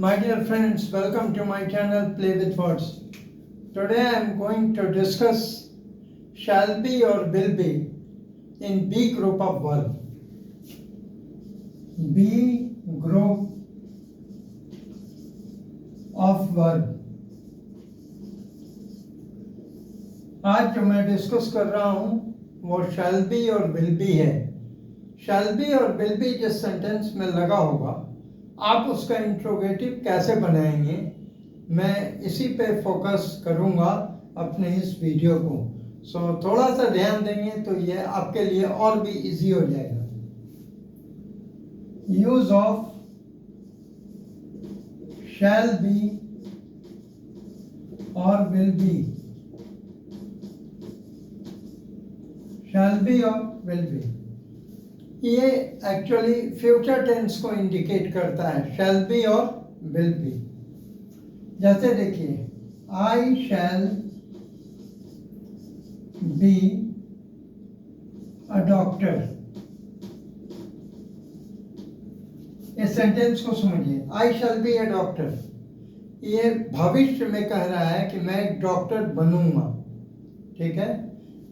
My dear friends, welcome to my channel Play with Words. Today I am going to discuss shall be or will be in B group of verb. B group of verb. आज जो मैं discuss कर रहा हूं वो shall be और will be है. shall be और will be जिस सेंटेंस में लगा होगा आप उसका इंट्रोगेटिव कैसे बनाएंगे, मैं इसी पे फोकस करूंगा अपने इस वीडियो को. सो थोड़ा सा ध्यान देंगे तो ये आपके लिए और भी इजी हो जाएगा. यूज ऑफ शैल बी और विल बी. शैल बी और विल बी ये एक्चुअली फ्यूचर टेंस को इंडिकेट करता है, शैल बी और विल बी. जैसे देखिए, आई शैल बी अ डॉक्टर. इस सेंटेंस को समझिए, आई शैल बी अ डॉक्टर. ये भविष्य में कह रहा है कि मैं एक डॉक्टर बनूंगा. ठीक है,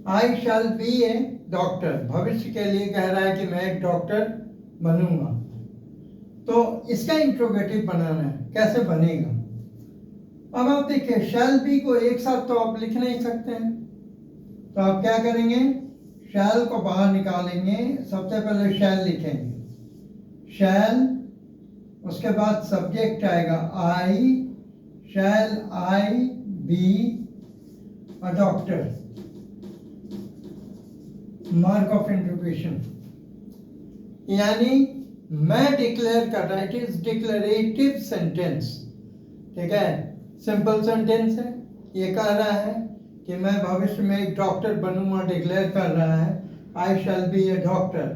आई शैल बी ए डॉक्टर भविष्य के लिए कह रहा है कि मैं एक डॉक्टर बनूंगा. तो इसका इंट्रोगेटिव बनाना है, कैसे बनेगा. अब आप देखिए, शैल बी को एक साथ तो आप लिख नहीं सकते हैं, तो आप क्या करेंगे, शैल को बाहर निकालेंगे. सबसे पहले शैल लिखेंगे, शैल, उसके बाद सब्जेक्ट आएगा I. Shall I be a doctor. Mark of interrogation, यानी मैं डिक्लेयर कर रहा है, इट इज डिक्लेरेटिव सेंटेंस. ठीक है, सिंपल सेंटेंस है. ये कह रहा है कि मैं भविष्य में एक डॉक्टर बनूंगा, डिक्लेयर कर रहा है आई शैल बी ए डॉक्टर.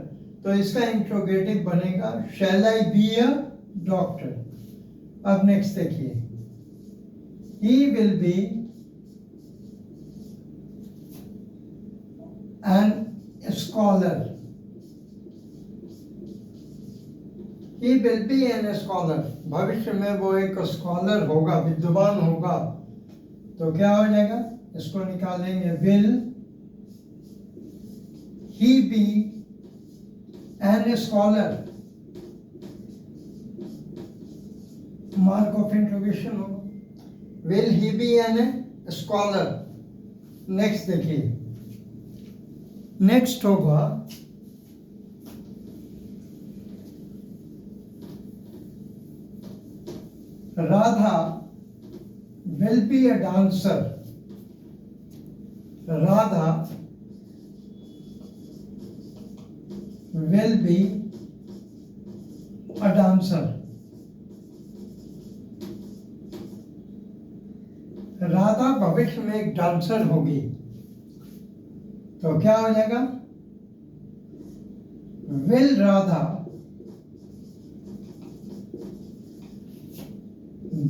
तो इसका इंट्रोगेटिव बनेगा shall I be a doctor. अब नेक्स्ट देखिए, he will be an scholar. He will be an scholar. भविष्य में वो एक स्कॉलर होगा, विद्वान होगा. तो क्या हो जाएगा, इसको निकालेंगे, will he be an scholar. Mark of interrogation होगा, will he be an scholar. Next देखिए, नेक्स्ट होगा Radha will be a dancer. Radha will be a dancer. Radha भविष्य में एक डांसर होगी. तो क्या हो जाएगा, will Radha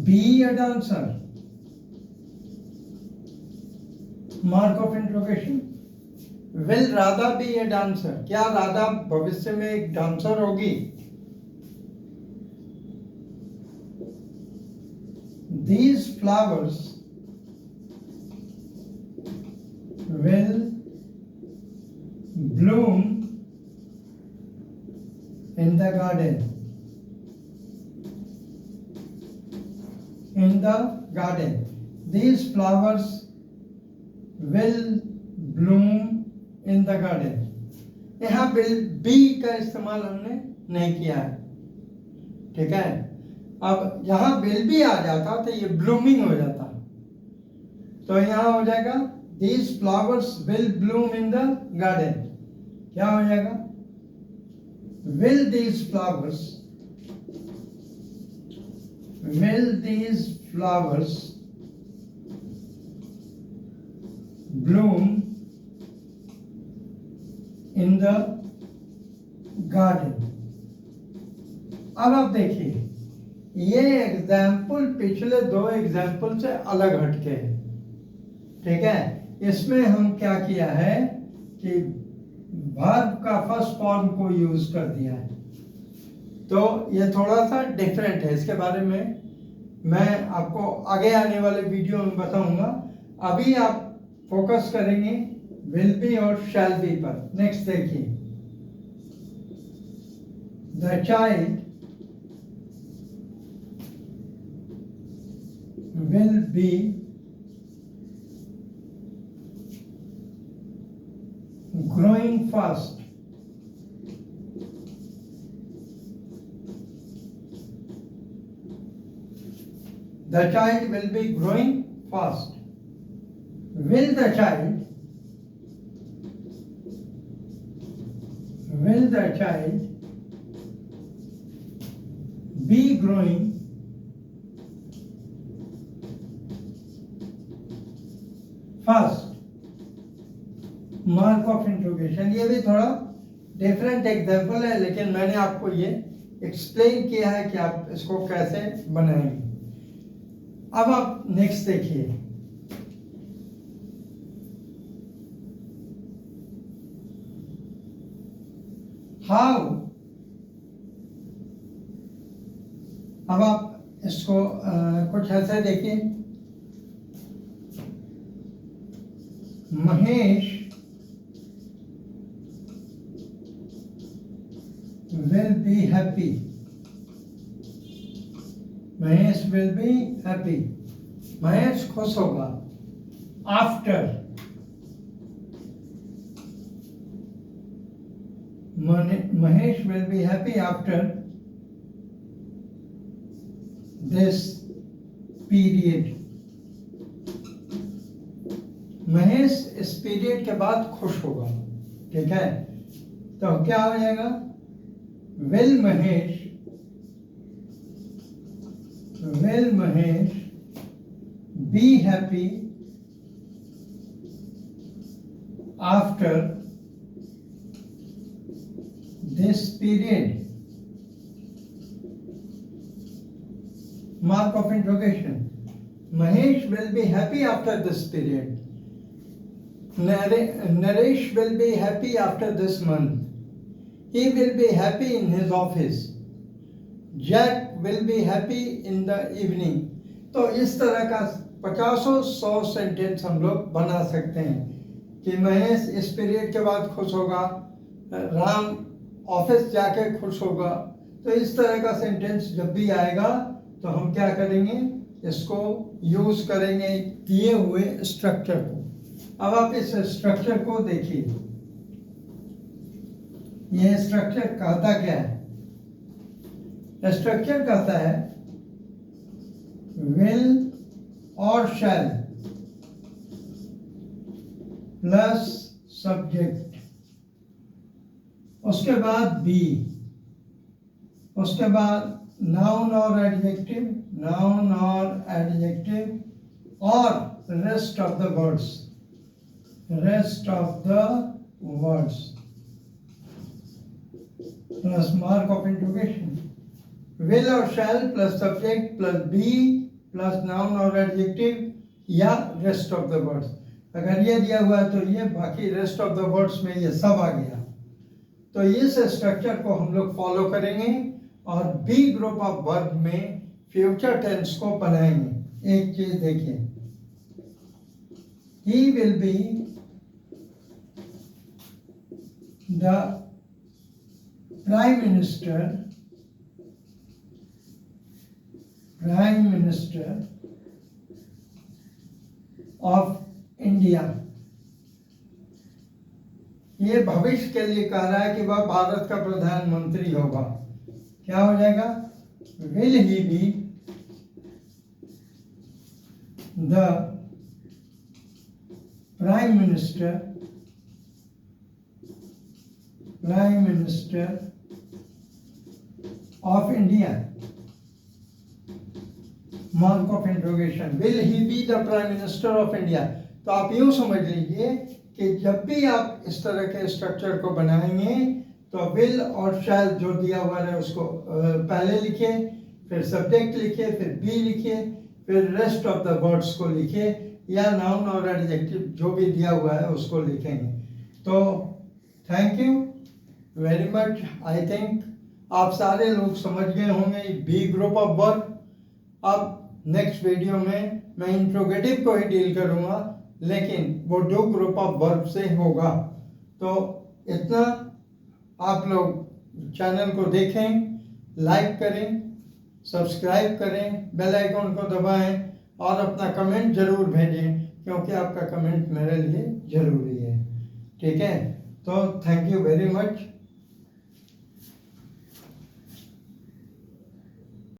be a dancer. Mark of interrogation, will Radha be a dancer. क्या राधा भविष्य में एक डांसर होगी. These flowers will bloom in the garden. In the garden. These flowers will bloom in the garden. यहाँ will be का इस्तेमाल हमने नहीं किया है. ठीक है, अब यहाँ will be आ जाता तो ये blooming हो जाता. तो यहाँ हो जाएगा these flowers will bloom in the garden. क्या हो जाएगा, will these flowers bloom in the garden. अब आप देखिए, ये एग्जाम्पल पिछले दो एग्जाम्पल से अलग हटके है. ठीक है, इसमें हम क्या किया है कि वर्ब का फर्स्ट फॉर्म को यूज कर दिया है. तो ये थोड़ा सा डिफरेंट है, इसके बारे में मैं आपको आगे आने वाले वीडियो में बताऊंगा। अभी आप फोकस करेंगे विल बी और शैल बी पर। नेक्स्ट देखिए, the child will be growing fast. The child will be growing fast. Will the child be growing fast? Mark of interrogation. ये भी थोड़ा डिफरेंट एग्जाम्पल है, लेकिन मैंने आपको ये एक्सप्लेन किया है कि आप इसको कैसे बनाएंगे। अब आप नेक्स्ट देखिए, हाउ। अब आप इसको कुछ ऐसे देखिए, Mahesh will be happy. Mahesh will be happy. Mahesh खुश होगा। After Mahesh will be happy after this period. Mahesh इस पीरियड के बाद खुश होगा। ठीक है, तो क्या हो जाएगा, will Mahesh be happy after this period? Mark of interrogation. Mahesh will be happy after this period. Naresh will be happy after this month. He will be happy in his office. Jack will be happy in the evening. तो इस तरह का 50-100 sentence हम लोग बना सकते हैं कि महेश इस पीरियड के बाद खुश होगा, राम ऑफिस जाके खुश होगा। तो इस तरह का सेंटेंस जब भी आएगा तो हम क्या करेंगे, इसको यूज करेंगे दिए हुए स्ट्रक्चर को। अब आप इस स्ट्रक्चर को देखिए, ये स्ट्रक्चर कहता क्या है? स्ट्रक्चर कहता है विल और शैल प्लस सब्जेक्ट, उसके बाद बी, उसके बाद नाउन और एडजेक्टिव, नाउन और एडजेक्टिव और rest of the words, rest of the words plus mark of interrogation. Will और shall plus subject plus be plus noun और एडजेक्टिव या रेस्ट ऑफ द वर्ड्स। अगर ये दिया हुआ है तो ये, बाकी रेस्ट ऑफ द वर्ड्स में ये सब आ गया। तो इस स्ट्रक्चर को हम लोग फॉलो करेंगे और बी ग्रुप ऑफ वर्ब में फ्यूचर टेंस को बनाएंगे। एक चीज देखिए, he will be the Prime Minister of India। ये भविष्य के लिए कह रहा है कि वह भारत का प्रधानमंत्री होगा। क्या हो जाएगा, will he be the Prime Minister of India? Mark of interrogation, will he be the prime minister of India. तो आप यूं समझ लीजिए कि जब भी आप इस तरह के स्ट्रक्चर को बनाएंगे तो विल और शैल जो दिया हुआ है उसको पहले लिखिए, फिर सब्जेक्ट लिखिए, फिर बी लिखिए, फिर रेस्ट ऑफ द वर्ड्स को लिखिए या नाउन और एडजेक्टिव जो भी दिया हुआ है उसको लिखेंगे। तो thank you very much. I think आप सारे लोग समझ गए होंगे बी ग्रुप ऑफ वर्ब। अब नेक्स्ट वीडियो में मैं इंट्रोगेटिव को ही डील करूँगा, लेकिन वो डू ग्रुप ऑफ वर्ब से होगा। तो इतना, आप लोग चैनल को देखें, लाइक करें, सब्सक्राइब करें, बेल आइकॉन को दबाएं और अपना कमेंट ज़रूर भेजें, क्योंकि आपका कमेंट मेरे लिए ज़रूरी है। ठीक है, तो थैंक यू वेरी मच।